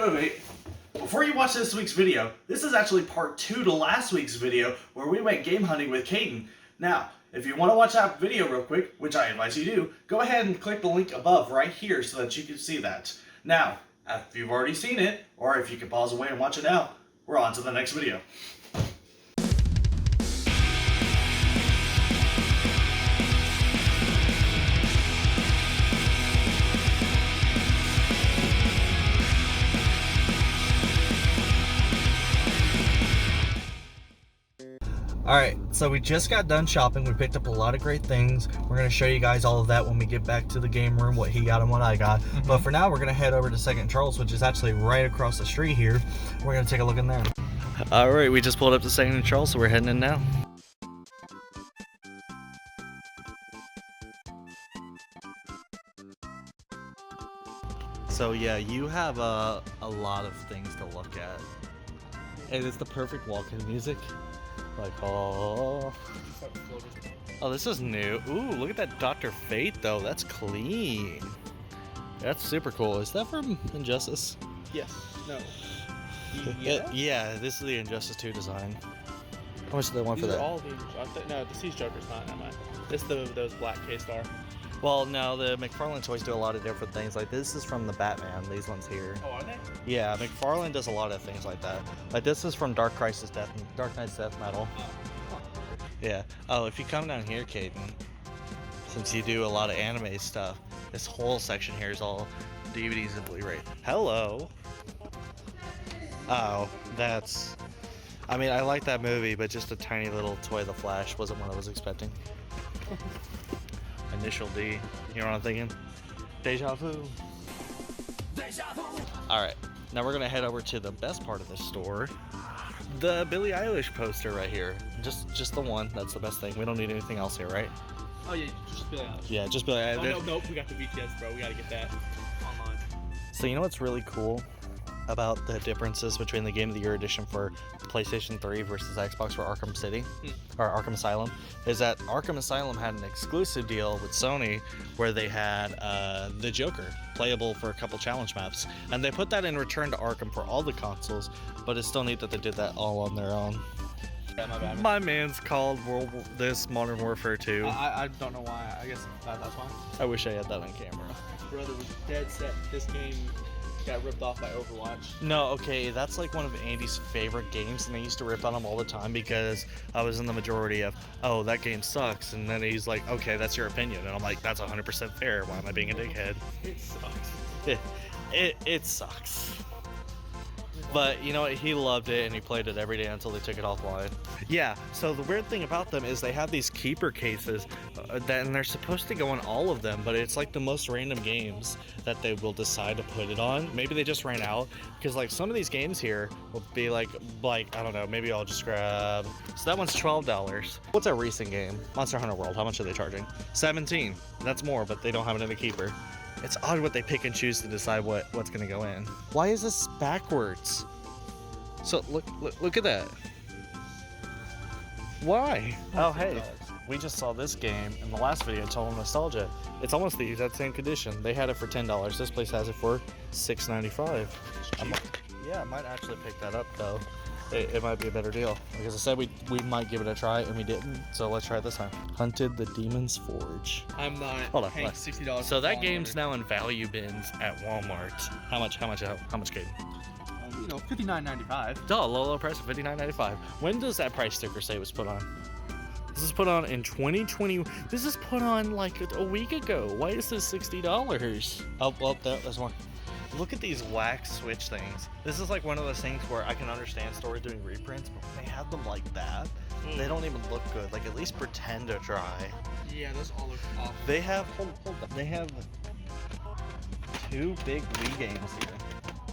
wait. Before you watch this week's video, this is actually part 2 to last week's video where we went game hunting with Caden. Now, if you want to watch that video real quick, which I advise you do, go ahead and click the link above right here so that you can see that. Now, if you've already seen it, or if you can pause away and watch it now, we're on to the next video. Alright, so we just got done shopping. We picked up a lot of great things. We're going to show you guys all of that when we get back to the game room, what he got and what I got. But for now, we're going to head over to 2nd Charles, which is actually right across the street here. We're going to take a look in there. Alright, we just pulled up to 2nd Charles, so we're heading in now. So yeah, you have a lot of things to look at. And it's the perfect walk-in music. Like, oh, this is new. Ooh, look at that Dr. Fate, though. That's clean. That's super cool. Is that from Injustice? Yes. No. Yeah, this is the Injustice 2 design. How much do they want for that? All the no, the Siege Joker's not. Never mind. It's those black K-Star. Well, no, the McFarlane toys do a lot of different things. Like, this is from the Batman, these ones here. Oh, are they? Yeah, McFarlane does a lot of things like that. Like, this is from Dark Knight's Death Metal. Yeah. Oh, if you come down here, Caden, since you do a lot of anime stuff, this whole section here is all DVDs and Blu-ray. Hello! Oh, that's... I mean, I like that movie, but just a tiny little toy, The Flash, wasn't what I was expecting. Initial D. You know what I'm thinking? Deja vu. Alright, now we're gonna head over to the best part of the store. The Billie Eilish poster right here. Just the one. That's the best thing. We don't need anything else here, right? Oh yeah, just Billie Eilish. Yeah, just Billie Eilish. Oh, no, we got the BTS, bro. We gotta get that online. So you know what's really cool about the differences between the Game of the Year edition for PlayStation 3 versus Xbox for Arkham City, or Arkham Asylum, is that Arkham Asylum had an exclusive deal with Sony where they had the Joker playable for a couple challenge maps, and they put that in return to Arkham for all the consoles, but it's still neat that they did that all on their own. Yeah, my bad. My man's called this Modern Warfare 2. I don't know why. I guess that's why. I wish I had that on camera. Brother was dead set. This game got ripped off by Overwatch. No, okay, that's like one of Andy's favorite games, and I used to rip on him all the time because I was in the majority of, oh, that game sucks, and then he's like, okay, that's your opinion, and I'm like, that's 100% fair. Why am I being a dickhead? It sucks. It sucks. But you know what, he loved it and he played it every day until they took it offline. Yeah, so the weird thing about them is they have these keeper cases and they're supposed to go on all of them, but it's like the most random games that they will decide to put it on. Maybe they just ran out, because like some of these games here will be like I don't know, maybe I'll just grab, so that one's $12. What's a recent game? Monster Hunter World, how much are they charging? $17. That's more, but they don't have it in the keeper. It's odd what they pick and choose to decide what's gonna go in. Why is this backwards? So look at that. Why? Oh hey, we just saw this game in the last video, Total Nostalgia. It's almost the exact same condition. They had it for $10. This place has it for $6.95. Yeah, I might actually pick that up though. It might be a better deal. Like I said, we might give it a try, and we didn't. So let's try it this time. Hunted the Demon's Forge. I'm not paying $60. So that game's now in value bins at Walmart. How much, Kate? You know, $59.95. Oh, low price of $59.95. When does that price sticker say it was put on? This is put on in 2020. This is put on like a week ago. Why is this $60? Oh, well, there's one. Look at these wax switch things. This is like one of those things where I can understand stores doing reprints, but when they have them like that, they don't even look good. Like, at least pretend to try. Yeah, those all look awful. They have, they have 2 big Wii games here.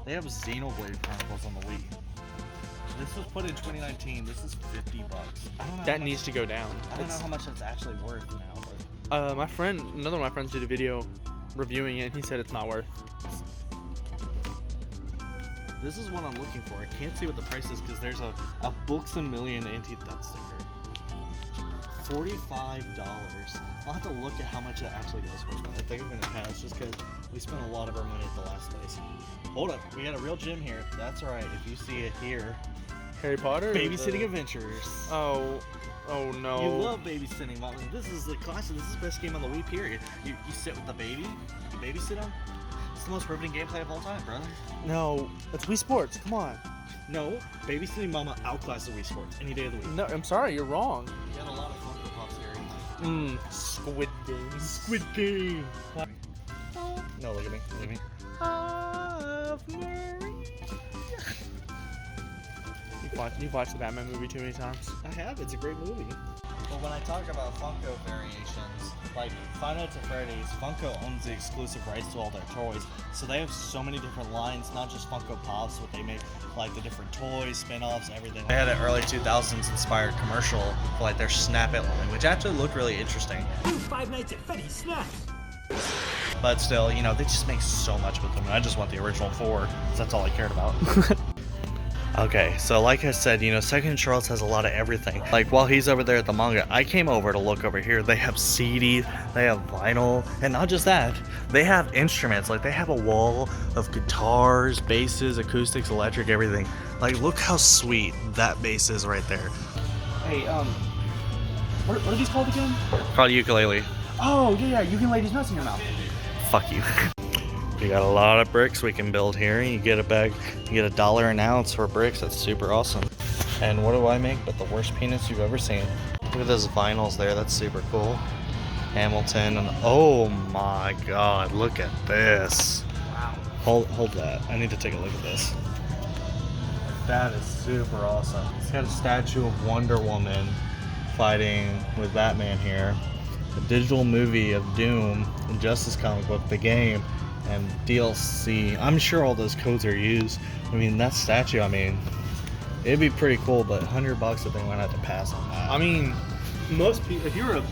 They have Xenoblade Chronicles on the Wii. This was put in 2019. This is $50. I don't know. That needs to go down. I don't know how much it's actually worth now. But another of my friends did a video reviewing it, and he said it's not worth. This is what I'm looking for. I can't see what the price is because there's a Books A Million anti-theft sticker. $45. I'll have to look at how much it actually goes for, but I think I'm gonna pass just because we spent a lot of our money at the last place. Hold up, we got a real gym here. That's right. If you see it here, Harry Potter? Babysitting Adventures. Oh no. You love babysitting, Mom. This is the classic. This is the best game on the Wii, period. You sit with the baby, you babysit him. It's the most riveting gameplay of all time, brother. No, it's Wii Sports. Come on. No, babysitting Mama outclasses Wii Sports any day of the week. No, I'm sorry, you're wrong. You got a lot of Funko Pops here. Squid Games. Squid Game. No, look at me. Look at me. You've watched the Batman movie too many times. I have. It's a great movie. Well, when I talk about Funko variations, like Five Nights at Freddy's, Funko owns the exclusive rights to all their toys. So they have so many different lines, not just Funko Pops, but they make like the different toys, spin-offs, everything. They had an early 2000s inspired commercial for like their Snap It line, which actually looked really interesting. Ooh, Five Nights at Freddy's snaps. But still, you know, they just make so much with them. And I just want the original 4, because that's all I cared about. Okay, so like I said, you know, Second Charles has a lot of everything. Like, while he's over there at the manga, I came over to look over here. They have CDs, they have vinyl, and not just that, they have instruments. Like, they have a wall of guitars, basses, acoustics, electric, everything. Like, look how sweet that bass is right there. Hey, what are these called again? Called ukulele. Oh, yeah, ukuleles nuts in your mouth. Fuck you. We got a lot of bricks we can build here. You get a bag, you get $1 an ounce for bricks. That's super awesome. And what do I make but the worst peanuts you've ever seen? Look at those vinyls there. That's super cool. Hamilton and oh my god, look at this. Wow. Hold that. I need to take a look at this. That is super awesome. It's got a statue of Wonder Woman fighting with Batman here. A digital movie of Doom, Injustice comic book, the game, and DLC. I'm sure all those codes are used. I mean, that statue, I mean, it'd be pretty cool, but $100 I think I'm gonna have to pass on that. I mean, most people, if you're a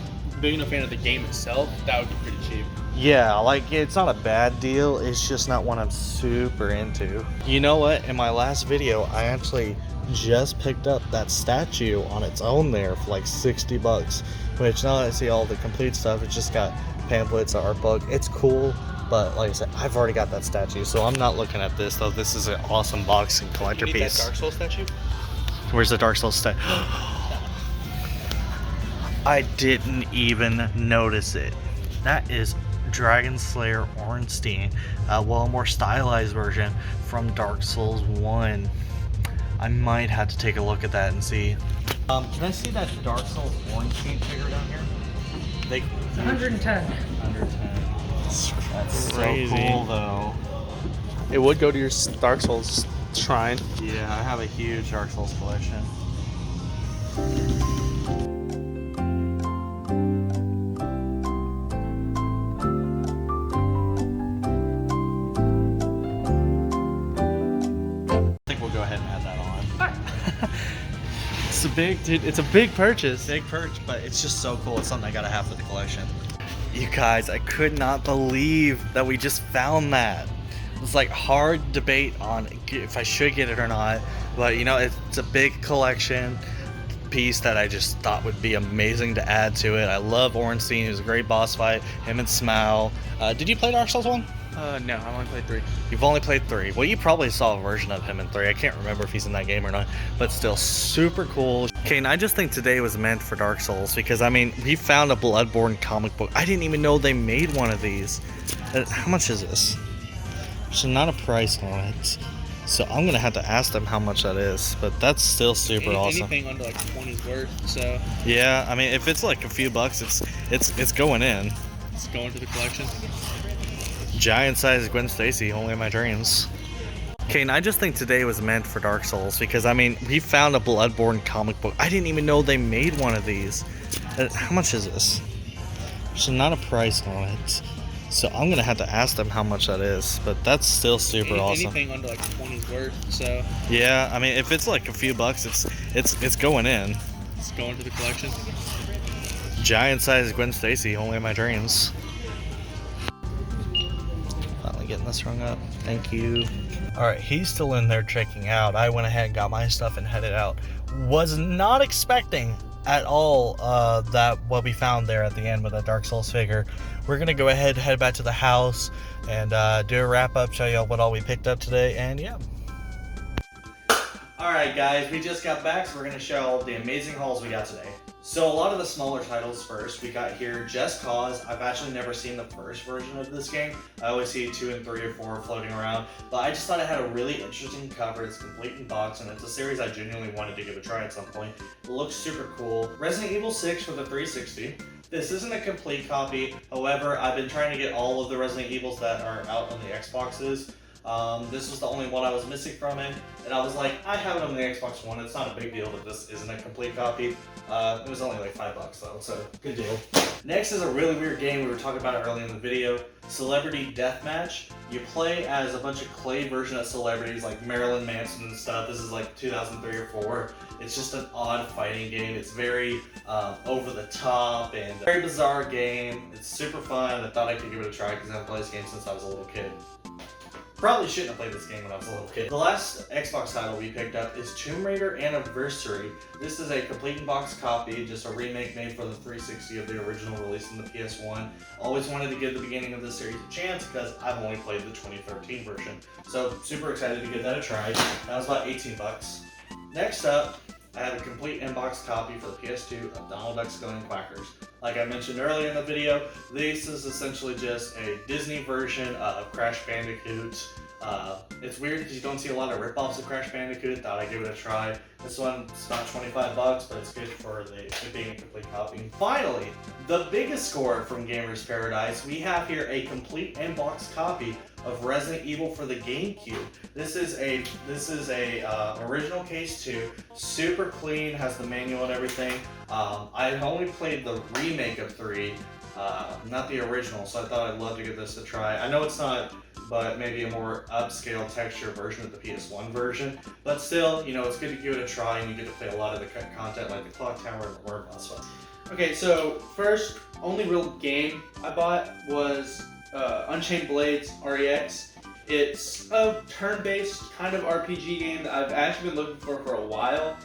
big enough fan of the game itself, that would be pretty cheap. Yeah, like, it's not a bad deal, it's just not one I'm super into. You know what? In my last video, I actually just picked up that statue on its own there for like $60, which now that I see all the complete stuff, it's just got pamphlets, an art book. It's cool. But like I said, I've already got that statue, so I'm not looking at this, though. This is an awesome box and collector You need piece. that Dark Souls statue? Where's the Dark Souls statue? I didn't even notice it. That is Dragon Slayer Ornstein. Well, a more stylized version from Dark Souls 1. I might have to take a look at that and see. Can I see that Dark Souls Ornstein figure down here? It's 110. 110. That's crazy. So cool, though. It would go to your Dark Souls shrine. Yeah, I have a huge Dark Souls collection. I think we'll go ahead and add that on. It's a big, dude, it's a big purchase. Big perch, but it's just so cool. It's something I gotta have for the collection. You guys, I could not believe that we just found that. It's like hard debate on if I should get it or not, but you know, it's a big collection piece that I just thought would be amazing to add to it. I love Ornstein. It was a great boss fight. Him and Smaug. Did you play Dark Souls 1? No, I've only played 3. You've only played 3. Well, you probably saw a version of him in 3. I can't remember if he's in that game or not, but still super cool. Okay, and I just think today was meant for Dark Souls because, I mean, we found a Bloodborne comic book. I didn't even know they made one of these. How much is this? There's not a price on it. So I'm going to have to ask them how much that is, but that's still super awesome. Anything under like 20 is worth, so. Yeah, I mean, if it's like a few bucks, it's going in. It's going to the collection. Giant-sized Gwen Stacy, only in my dreams. Okay, and I just think today was meant for Dark Souls because, I mean, we found a Bloodborne comic book. I didn't even know they made one of these. How much is this? There's not a price on it. So I'm going to have to ask them how much that is, but that's still super awesome. Anything under like 20 is worth, so. Yeah, I mean, if it's like a few bucks, it's going in. It's going to the collection. Giant-sized Gwen Stacy, only in my dreams. Finally getting this rung up. Thank you. Alright, he's still in there checking out. I went ahead and got my stuff and headed out. Was not expecting at all that what we found there at the end with that Dark Souls figure. We're gonna go ahead, head back to the house, and do a wrap up, show y'all what all we picked up today, and yeah. Alright guys, we just got back, so we're going to show all the amazing hauls we got today. So a lot of the smaller titles first. We got here Just Cause. I've actually never seen the first version of this game. I always see 2 and 3 or 4 floating around, but I just thought it had a really interesting cover. It's complete in box, and it's a series I genuinely wanted to give a try at some point. It looks super cool. Resident Evil 6 for the 360. This isn't a complete copy, however, I've been trying to get all of the Resident Evils that are out on the Xboxes. This was the only one I was missing from it, and I was like, I have it on the Xbox One. It's not a big deal that this isn't a complete copy. It was only like $5 though, so good deal. Next is a really weird game. We were talking about it earlier in the video. Celebrity Deathmatch. You play as a bunch of clay version of celebrities like Marilyn Manson and stuff. This is like 2003 or 4. It's just an odd fighting game. It's very over the top and very bizarre game. It's super fun. I thought I could give it a try because I haven't played this game since I was a little kid. Probably shouldn't have played this game when I was a little kid. The last Xbox title we picked up is Tomb Raider Anniversary. This is a complete in-box copy, just a remake made for the 360 of the original release in the PS1. Always wanted to give the beginning of this series a chance because I've only played the 2013 version. So super excited to give that a try. That was about 18 bucks. Next up, I have a complete in-box copy for the PS2 of Donald Duck's Going Quackers. Like I mentioned earlier in the video, this is essentially just a Disney version of Crash Bandicoot. It's weird because you don't see a lot of rip-offs of Crash Bandicoot. Thought I'd give it a try. This one's about 25 bucks, but it's good for it being a complete copy. Finally, the biggest score from Gamers Paradise, we have here a complete in-box copy of Resident Evil for the GameCube. This is a original case 2, super clean, has the manual and everything. I only played the remake of 3, not the original, so I thought I'd love to give this a try. I know it's not, but maybe a more upscale texture version of the PS1 version. But still, you know, it's good to give it a try, and you get to play a lot of the content like the Clock Tower and the Worm Boss. Okay, so first, only real game I bought was Unchained Blades REX. It's a turn-based kind of RPG game that I've actually been looking for a while,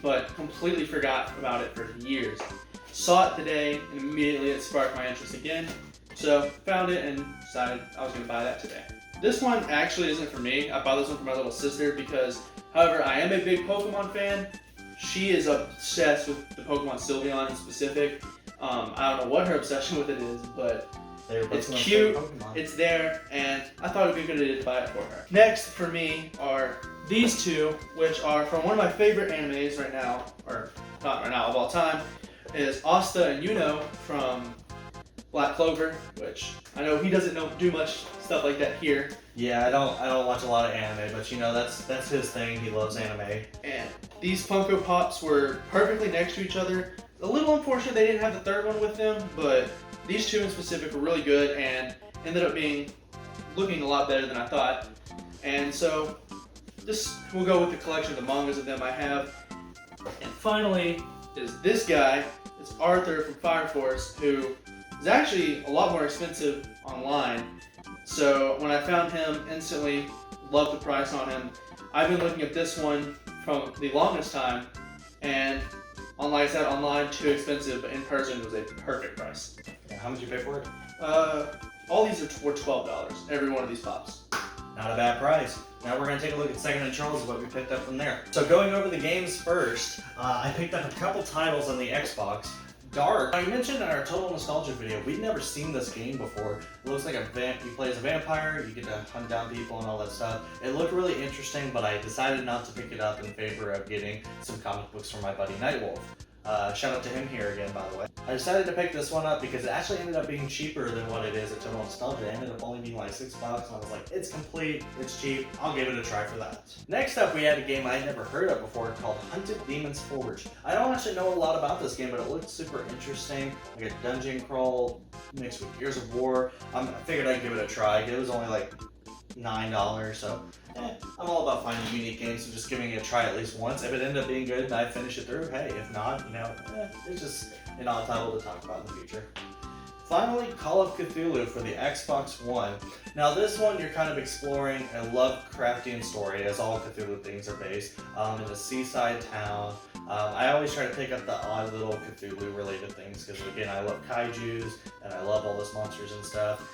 but completely forgot about it for years. Saw it today, and immediately it sparked my interest again. So found it and decided I was going to buy that today. This one actually isn't for me. I bought this one for my little sister because, however, I am a big Pokemon fan. She is obsessed with the Pokemon Sylveon in specific. I don't know what her obsession with it is, but it's cute, it's there, and I thought it would be a good idea to buy it for her. Next for me are these two, which are from one of my favorite animes right now, or not right now, of all time, is Asta and Yuno from Black Clover, which I know he doesn't do much stuff like that here. Yeah, I don't watch a lot of anime, but you know that's his thing. He loves anime. And these Funko Pops were perfectly next to each other. A little unfortunate they didn't have the third one with them, but these two in specific were really good and ended up looking a lot better than I thought. And so this will go with the collection of the mangas of them I have. And finally is this guy. It's Arthur from Fire Force, who is actually a lot more expensive online. So when I found him, instantly loved the price on him. I've been looking at this one from the longest time, and like I said, online too expensive, but in person it was a perfect price. Yeah, how much you pay for it? All these were $12, every one of these pops. Not a bad price. Now we're going to take a look at Second and Charles, what we picked up from there. So going over the games first, I picked up a couple titles on the Xbox. Dark. I mentioned in our Total Nostalgia video, we'd never seen this game before. It looks like you play as a vampire, you get to hunt down people and all that stuff. It looked really interesting, but I decided not to pick it up in favor of getting some comic books from my buddy Nightwolf. Shout out to him here again, by the way. I decided to pick this one up because it actually ended up being cheaper than what it is at Total Nostalgia. It ended up only being like $6, and I was like, it's complete, it's cheap, I'll give it a try for that. Next up, we had a game I had never heard of before called Hunted Demon's Forge. I don't actually know a lot about this game, but it looked super interesting, like a dungeon crawl mixed with Gears of War. I figured I'd give it a try. It was only like $9, so I'm all about finding unique games and just giving it a try at least once. If it ended up being good and I finish it through, hey. If not, you know, it's just an odd title to talk about in the future. Finally, Call of Cthulhu for the Xbox One. Now this one, you're kind of exploring a Lovecraftian story, as all Cthulhu things are based, in a seaside town. I always try to pick up the odd little Cthulhu related things because again, I love kaijus and I love all those monsters and stuff.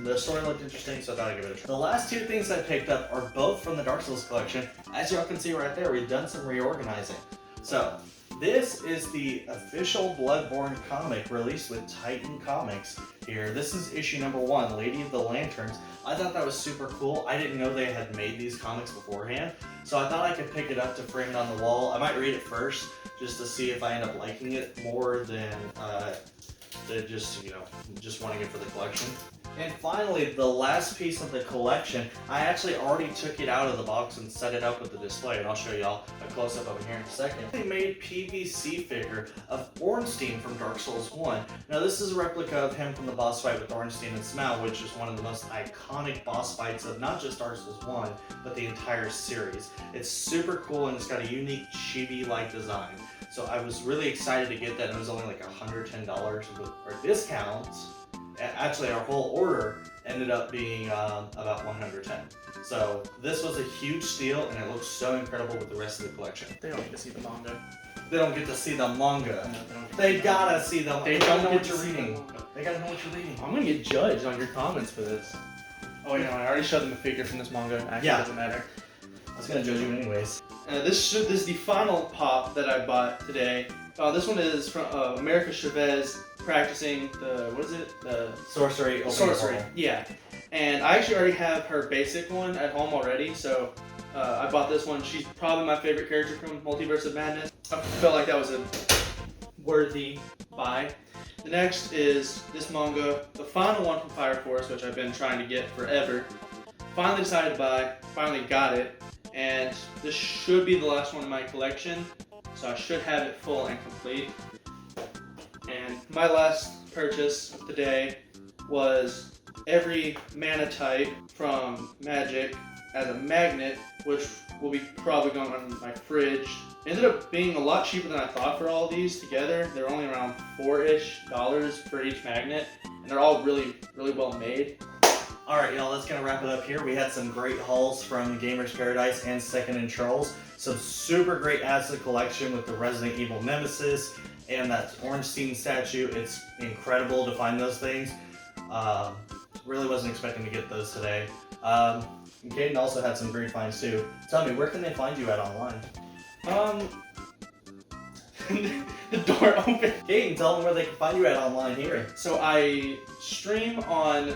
The story looked interesting, so I thought I'd give it a try. The last two things I picked up are both from the Dark Souls collection. As y'all can see right there, we've done some reorganizing. So, this is the official Bloodborne comic released with Titan Comics here. This is issue number 1, Lady of the Lanterns. I thought that was super cool. I didn't know they had made these comics beforehand, so I thought I could pick it up to frame it on the wall. I might read it first just to see if I end up liking it more than just wanting it for the collection. And finally, the last piece of the collection, I actually already took it out of the box and set it up with the display, and I'll show y'all a close-up over here in a second. They made PVC figure of Ornstein from Dark Souls 1. Now this is a replica of him from the boss fight with Ornstein and Smaug, which is one of the most iconic boss fights of not just Dark Souls 1, but the entire series. It's super cool and it's got a unique chibi-like design. So I was really excited to get that, and it was only like $110 with our discounts. Actually, our whole order ended up being about $110. So this was a huge steal, and it looks so incredible with the rest of the collection. They don't get to see the manga. They don't get to see the manga. No, they gotta see the manga. They don't know get what to you're see the reading. manga. They gotta know what you're reading. I'm gonna get judged on your comments for this. Oh, you know, I already showed them a figure from this manga. Actually, Yeah. It doesn't matter. I was gonna judge you anyways. This is the final pop that I bought today. This one is from America Chavez practicing the Sorcery. sorcery. Yeah, and I actually already have her basic one at home already, so I bought this one. She's probably my favorite character from Multiverse of Madness. I felt like that was a worthy buy. The next is this manga, the final one from Fire Force, which I've been trying to get forever. Finally decided to buy, finally got it, and this should be the last one in my collection, so I should have it full and complete. And my last purchase of the day was every mana type from Magic as a magnet, which will be probably going on my fridge. Ended up being a lot cheaper than I thought for all these together. They're only around $4-ish for each magnet, and they're all really, really well made. Alright, y'all, that's gonna wrap it up here. We had some great hauls from Gamers Paradise and Second and Trolls. Some super great adds to the collection with the Resident Evil Nemesis and that Ornstein statue. It's incredible to find those things. Really wasn't expecting to get those today. Caden also had some great finds too. Tell me, where can they find you at online? The door open. Caden, tell them where they can find you at online here. So I stream on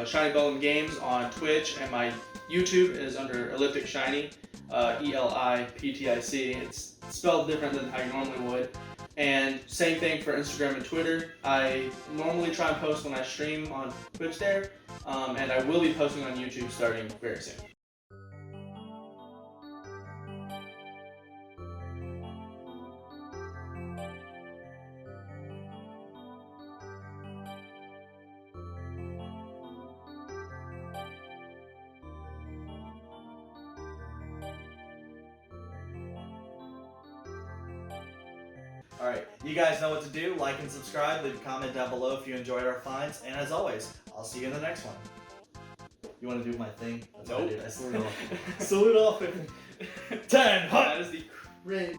Shiny Bellum Games on Twitch, and my YouTube is under Eliptic Shiny, ELIPTIC. It's spelled different than how you normally would. And same thing for Instagram and Twitter. I normally try and post when I stream on Twitch there, and I will be posting on YouTube starting very soon. Alright, you guys know what to do. Like and subscribe. Leave a comment down below if you enjoyed our finds. And as always, I'll see you in the next one. You want to do my thing? That's what I did. I salute off. Salute off. 10. That is the cringe.